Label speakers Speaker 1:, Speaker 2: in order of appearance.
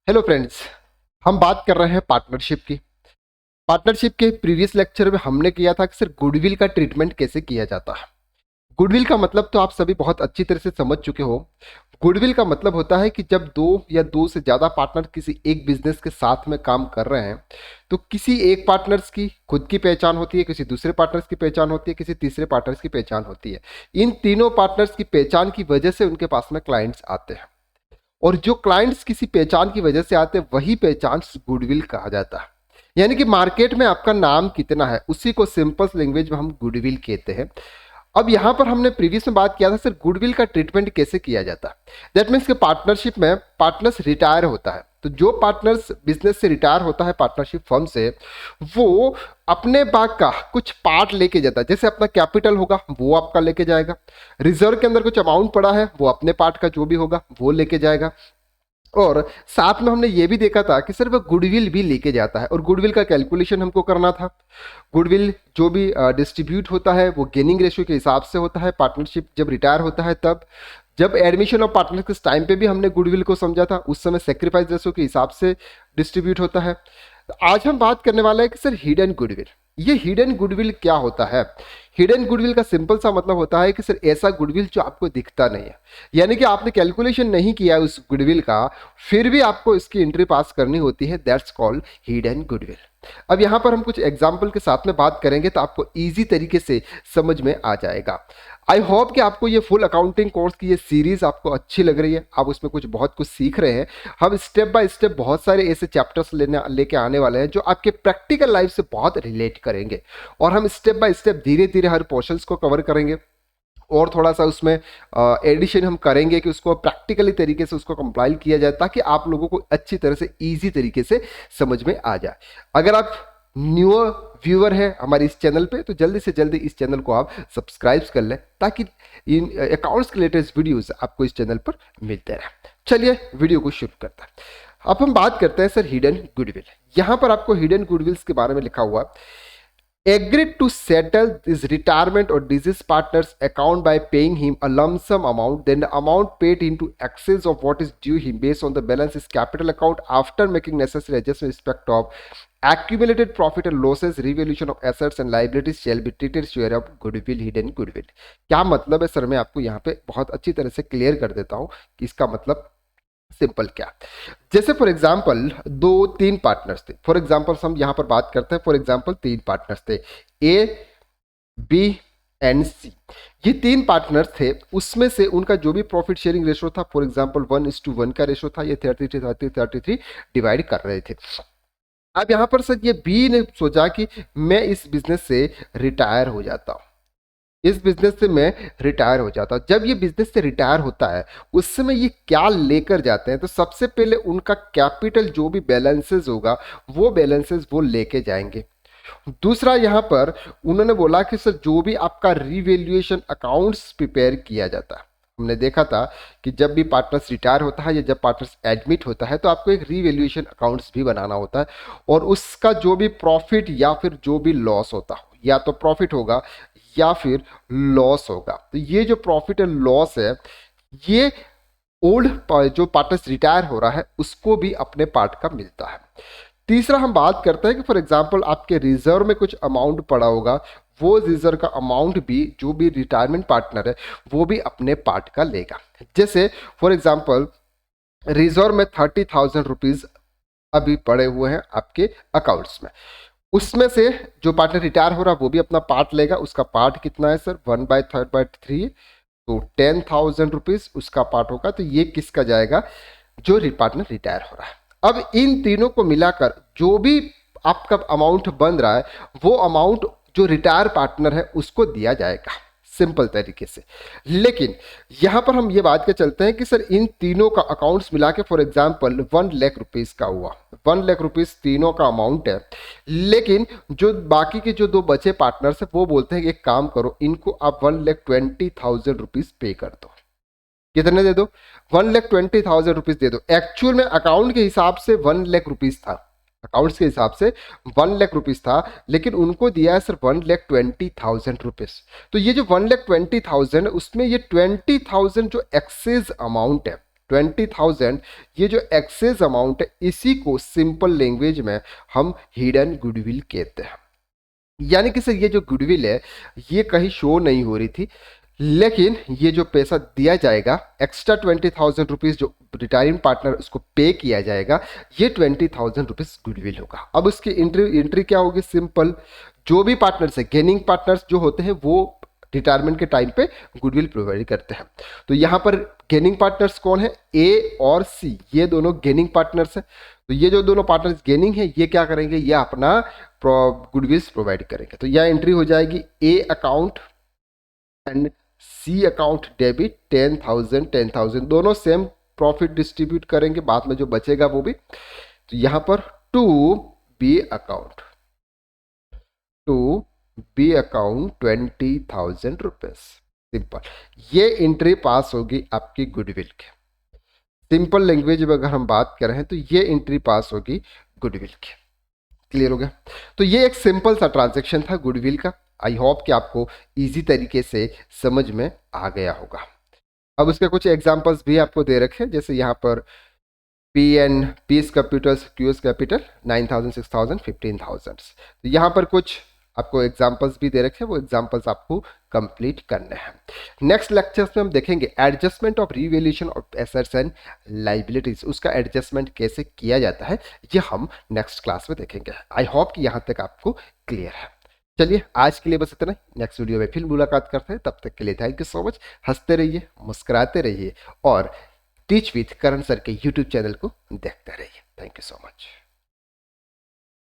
Speaker 1: Hello friends. हम बात कर रहे हैं पार्टनरशिप की। पार्टनरशिप के प्रीवियस लेक्चर में हमने किया था कि सर गुडविल का ट्रीटमेंट कैसे किया जाता है। गुडविल का मतलब तो आप सभी बहुत अच्छी तरह से समझ चुके हो। गुडविल का मतलब होता है कि जब दो या दो से ज़्यादा पार्टनर किसी एक बिजनेस के साथ में काम कर रहे हैं तो किसी एक पार्टनर्स की खुद की पहचान होती है, किसी दूसरे पार्टनर्स की पहचान होती है, किसी तीसरे पार्टनर्स की पहचान होती है। इन तीनों पार्टनर्स की पहचान की वजह से उनके पास में क्लाइंट्स आते हैं और जो क्लाइंट्स किसी पहचान की वजह से आते हैं वही पहचान गुडविल कहा जाता है। यानी कि मार्केट में आपका नाम कितना है उसी को सिंपल लैंग्वेज में हम गुडविल कहते हैं। अब यहां पर हमने प्रीवियस में बात किया था सर गुडविल का ट्रीटमेंट कैसे किया जाता है। दैट मीन्स कि पार्टनरशिप में पार्टनर्स रिटायर होता है तो जो पार्टनर्स बिजनेस से रिटायर होता है पार्टनरशिप फर्म से, वो अपने बाग का कुछ पार्ट लेके जाता है। जैसे अपना कैपिटल होगा वो आपका लेके जाएगा, रिजर्व के अंदर कुछ अमाउंट पड़ा है वो अपने पार्ट का जो भी होगा वो लेके जाएगा। और साथ में हमने ये भी देखा था कि सर वह गुडविल भी लेके जाता है और गुडविल का कैलकुलेशन हमको करना था। गुडविल जो भी डिस्ट्रीब्यूट होता है वो गेनिंग रेशियो के हिसाब से होता है। पार्टनरशिप जब रिटायर होता है तब, जब एडमिशन ऑफ पार्टनर के टाइम पे भी हमने गुडविल को समझा था, उस समय सेक्रीफाइस रेशियो के हिसाब से डिस्ट्रीब्यूट होता है। तो आज हम बात करने वाला है कि सर हिडन गुडविल, ये हिडन गुडविल क्या होता है। हिडन गुडविल का सिंपल सा मतलब होता है कि सर ऐसा गुडविल जो आपको दिखता नहीं है, यानी कि आपने कैलकुलेशन नहीं किया है उस गुडविल का, फिर भी आपको इसकी एंट्री पास करनी होती है। That's called hidden goodwill. अब यहां पर हम कुछ एग्जाम्पल के साथ में बात करेंगे तो आपको इजी तरीके से समझ में आ जाएगा। आई होप कि आपको ये फुल अकाउंटिंग कोर्स की ये सीरीज आपको अच्छी लग रही है, आप उसमें बहुत कुछ सीख रहे हैं। हम स्टेप बाय स्टेप बहुत सारे ऐसे चैप्टर्स लेके आने वाले हैं जो आपके प्रैक्टिकल लाइफ से बहुत रिलेट करेंगे और हम स्टेप बाय स्टेप धीरे धीरे हर पोर्शंस को कवर करेंगे और थोड़ा सा उसमें एडिशन हम करेंगे कि उसको प्रैक्टिकली तरीके से उसको कंपाइल किया जाए ताकि आप लोगों को अच्छी तरह से इजी तरीके से समझ में आ जाए। अगर आप न्यूअर व्यूअर है हमारे इस चैनल पे तो जल्दी से जल्दी इस चैनल को आप सब्सक्राइब कर लें ताकि इन अकाउंट्स के लेटेस्ट वीडियोस आपको इस चैनल पर मिलते रहे। चलिए वीडियो को शुरू करते हैं। अब हम बात करते हैं सर हिडन गुडविल। यहां पर आपको हिडन गुडविल्स के बारे में लिखा हुआ agreed to settle his retirement or deceased partner's account by paying him a lump sum amount, then the amount paid into excess of what is due him based on the balance is capital account after making necessary adjustment with respect of accumulated profit and losses, revaluation of assets and liabilities shall be treated share of goodwill, hidden goodwill। क्या मतलब है sir, मैं आपको यहाँ पे बहुत अच्छी तरह से क्लियर कर देता हूँ कि इसका मतलब सिंपल क्या। जैसे फॉर एग्जांपल दो तीन पार्टनर्स थे, फॉर एग्जांपल हम यहां पर बात करते हैं, फॉर एग्जांपल तीन पार्टनर्स थे ए बी एंड सी। ये तीन पार्टनर्स थे, उसमें से उनका जो भी प्रॉफिट शेयरिंग रेशो था फॉर एग्जांपल 1:1 का रेशो था, ये 33 डिवाइड कर रहे थे। अब यहां पर सर ये बी ने सोचा कि मैं इस बिजनेस से रिटायर हो जाता हूं, इस बिजनेस से मैं रिटायर हो जाता हूं। जब ये बिजनेस से रिटायर होता है उस समय ये क्या लेकर जाते हैं, तो सबसे पहले उनका कैपिटल जो भी बैलेंसेस होगा वो बैलेंसेस वो लेके जाएंगे। दूसरा यहाँ पर उन्होंने बोला कि सर जो भी आपका रिवैल्यूएशन अकाउंट्स प्रिपेयर किया जाता है, हमने देखा था कि जब भी पार्टनर्स रिटायर होता है या जब पार्टनर्स एडमिट होता है तो आपको एक रिवैल्यूएशन अकाउंट्स भी बनाना होता है और उसका जो भी प्रॉफिट या फिर जो भी लॉस होता हो, या तो प्रॉफिट होगा या फिर लॉस होगा, तो ये जो प्रॉफिट एंड लॉस है ये ओल्ड जो पार्टनर्स रिटायर हो रहा है उसको भी अपने पार्ट का मिलता है। तीसरा हम बात करते हैं कि फॉर एग्जांपल आपके रिजर्व में कुछ अमाउंट पड़ा होगा, वो रिजर्व का अमाउंट भी जो भी रिटायरमेंट पार्टनर है वो भी अपने पार्ट का लेगा। जैसे फॉर एग्जांपल रिजर्व में 30,000 रुपीज अभी पड़े हुए हैं आपके अकाउंट्स में, उसमें से जो पार्टनर रिटायर हो रहा है वो भी अपना पार्ट लेगा। उसका पार्ट कितना है सर, 1/3/3, तो 10,000 रुपीज उसका पार्ट होगा। तो ये किसका जाएगा, जो पार्टनर रिटायर हो रहा है। अब इन तीनों को मिलाकर जो भी आपका अमाउंट बन रहा है वो अमाउंट जो रिटायर पार्टनर है उसको दिया जाएगा, सिंपल तरीके से। लेकिन यहां पर हम ये बात के चलते हैं कि सर इन तीनों का अकाउंट्स मिला के फॉर एग्जांपल 1 लाख रुपीस का हुआ, 1 लाख रुपीस तीनों का अमाउंट है। लेकिन जो बाकी के जो दो बचे पार्टनर्स है वो बोलते हैं कि एक काम करो, इनको आप 1,20,000 रुपीज पे कर दो। कितने दे दो, 1,20,000 रुपीज दे दो। एक्चुअल में अकाउंट के हिसाब से 1 लाख रुपीज था, अकाउंट्स के हिसाब से 1 लाख रुपीज था, लेकिन उनको दिया है सिर्फ 1,20,000 रुपीज। तो ये जो 1,20,000 है उसमें ये 20,000 जो एक्सेस अमाउंट है 20,000, ये जो एक्सेस अमाउंट है इसी को सिंपल लैंग्वेज में हम हिडन गुडविल कहते हैं। यानी कि सर ये जो गुडविल है ये कहीं शो नहीं हो रही थी, लेकिन ये जो पैसा दिया जाएगा एक्स्ट्रा 20,000 रुपीज़ जो रिटायरिंग पार्टनर उसको पे किया जाएगा, ये 20,000 रुपीज़ गुडविल होगा। अब उसकी एंट्री क्या होगी, सिंपल, जो भी पार्टनर्स है गेनिंग पार्टनर्स जो होते हैं वो रिटायरमेंट के टाइम पे गुडविल प्रोवाइड करते हैं। तो यहाँ पर गेनिंग पार्टनर्स कौन है, ए और सी, ये दोनों गेनिंग पार्टनर्स हैं। तो ये जो दोनों पार्टनर्स गेनिंग है ये क्या करेंगे, ये अपना गुडविल्स प्रोवाइड करेंगे। तो यह एंट्री हो जाएगी A account and C account debit 10,000 10,000, दोनों सेम प्रॉफिट डिस्ट्रीब्यूट करेंगे, बाद में जो बचेगा वो भी। तो यहां पर to B account 20,000 rupees, simple, ये एंट्री पास होगी आपकी गुडविल के। सिंपल लैंग्वेज में अगर हम बात कर रहे हैं तो ये एंट्री पास होगी गुडविल की। क्लियर हो गया। तो ये एक सिंपल सा ट्रांजैक्शन था गुडविल का। आई होप कि आपको इजी तरीके से समझ में आ गया होगा। अब उसके कुछ एग्जांपल्स भी आपको दे रखे हैं, जैसे यहाँ पर पी एन पीस कैपिटल्स क्यूएस कैपिटल 9,000 6,000 15,000। तो यहाँ पर कुछ आपको एग्जांपल्स भी दे रखे हैं, वो एग्जांपल्स आपको कंप्लीट करने हैं। नेक्स्ट लेक्चर्स में हम देखेंगे adjustment of revaluation of assets and liabilities, उसका एडजस्टमेंट कैसे किया जाता है ये हम नेक्स्ट क्लास में देखेंगे। आई होप कि यहाँ तक आपको क्लियर है। चलिए आज के लिए बस इतना, नेक्स्ट वीडियो में फिर मुलाकात करते हैं, तब तक के लिए थैंक यू सो मच। हंसते रहिए, मुस्कुराते रहिए और टीच विथ करण सर के यूट्यूब चैनल को देखते रहिए। Thank you so much.